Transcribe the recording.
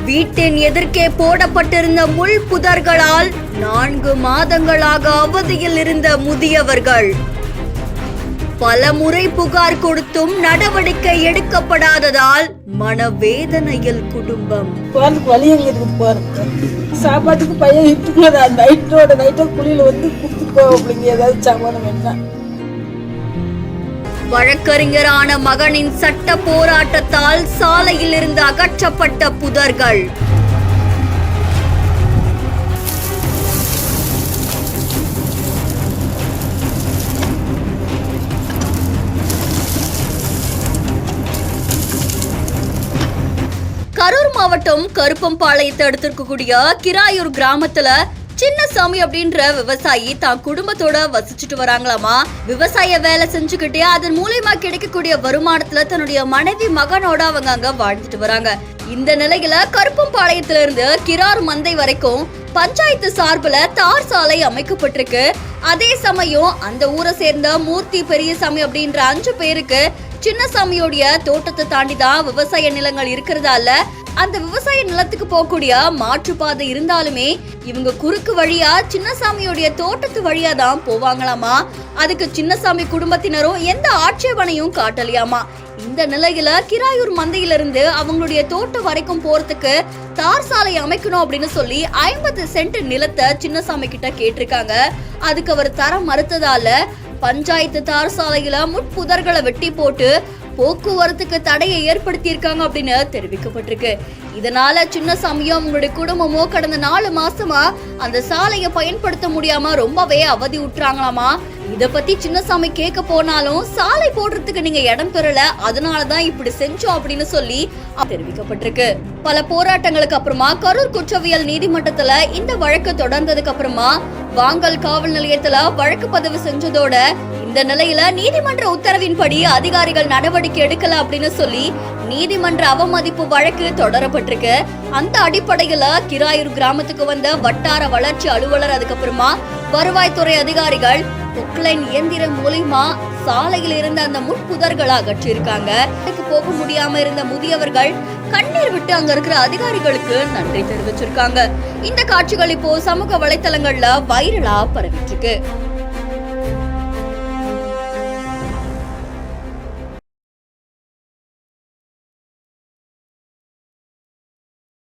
வீட்டின் எதிர்க்கே போடப்பட்டிருந்த முள் புதர்களால் 4 மாதங்களாக அவதியில் இருந்த முதியவர்கள். பல முறை புகார் கொடுத்தும் நடவடிக்கை எடுக்கப்படாததால் மனவேதனையில் குடும்பம். சாப்பாட்டுக்கு பையன் நைட்டோ குளியில வந்து அப்படிங்க ஏதாவது சமாளம் என்ன. வழக்கறிஞரான மகனின் சட்ட போராட்டத்தால் சாலையில் இருந்து அகற்றப்பட்ட புதர்கள். கரூர் மாவட்டம் கருப்பம்பாளையத்தை அடுத்திருக்கக்கூடிய கிராயூர் கிராமத்துல சின்னசாமி அப்படின்ற விவசாயி தான் குடும்பத்தோட வசிச்சுட்டு வராங்களாமா. விவசாய வேலை செஞ்சுக்கிட்டே அதன் மூலமா கிடைக்கக்கூடிய வருமானத்துல தன்னுடைய மனைவி மகனோட அவங்க அங்க வாழ்ந்துட்டு வராங்க. இந்த நிலையில கருப்பம்பாளையத்துல இருந்து கிரார் மந்தை வரைக்கும் பஞ்சாயத்து சார்பில் தார் சாலை அமைக்கப்பட்டிருக்கு. அதே சமயம் அந்த ஊரை சேர்ந்த மூர்த்தி பெரியசாமி அப்படின்ற 5 பேருக்கு சின்னசாமியோடைய தோட்டத்தை தாண்டிதான் விவசாய நிலங்கள் இருக்கிறதால அந்த விவசாய நிலத்துக்கு போகக்கூடிய மாற்றுப்பாதை இருந்தாலுமே இவங்க குறுக்கு வழியா சின்னசாமியோடைய தோட்டத்து வழியா தான் போவாங்களாமா. அதுக்கு சின்னசாமி குடும்பத்தினரும் எந்த ஆட்சேபனையும் காட்டலையாமா. இந்த நிலையில கிராயூர் மந்தையிலிருந்து அவங்களுடைய தோட்டம் வரைக்கும் போறதுக்கு தார் சாலை அமைக்கணும் அப்படின்னு சொல்லி 50 சென்ட் நிலத்தை சின்னசாமி கிட்ட கேட்டிருக்காங்க. அதுக்கு அவர் தர மறுத்ததால பஞ்சாயத்து தார் சாலையில முட்புதர்களை வெட்டி போட்டு போக்குவரத்துக்கு தடையை ஏற்படுத்தி இருக்காங்க அப்படின்னு தெரிவிக்கப்பட்டிருக்கு. இதனால சின்னசாமியும் அவங்களுடைய குடும்பமோ கடந்த 4 மாசமா அந்த சாலையை பயன்படுத்த முடியாம ரொம்பவே அவதி உற்றாங்களாமா. இத பத்தி சின்னசாமி கேட்க போனாலும் சாலை போடுறதுக்கு நீங்க இடம் பெறல, அதனாலதான் இப்படி செஞ்சோம் அப்படின்னு சொல்லி தெரிவிக்கப்பட்டிருக்கு. பல போராட்டங்களுக்கு அப்புறமா கரூர் குற்றவியல் நீதிமன்றத்துல இந்த வழக்கு தொடர்ந்ததுக்கு அப்புறமா வாங்கல் காவல் நிலையத்துல வழக்கு பதிவு செஞ்சதோட இந்த நிலையில நீதிமன்ற உத்தரவின்படி அதிகாரிகள் நடவடிக்கை எடுக்கல அப்படின்னு சொல்லி நீதிமன்ற அவமதிப்பு வழக்கு தொடரப்பட்டிருக்கு. அந்த அடிப்படையில கிராயூர் கிராமத்துக்கு வந்த வட்டார வளர்ச்சி அலுவலர் அதுக்கப்புறமா வருவாய்த்துறை அதிகாரிகள் பொக்லைன் இயந்திரம் மூலமா சாலையில் இருந்த அந்த முட்புதர்களை அகற்றியிருக்காங்க. போக முடியாம இருந்த முதியவர்கள் கண்ணீர் விட்டு அங்க இருக்கிற அதிகாரிகளுக்கு நன்றி தெரிவிச்சிருக்காங்க. இந்த காட்சிகள் இப்போ சமூக வலைத்தளங்கள்ல வைரலா பரவிட்டு இருக்கு.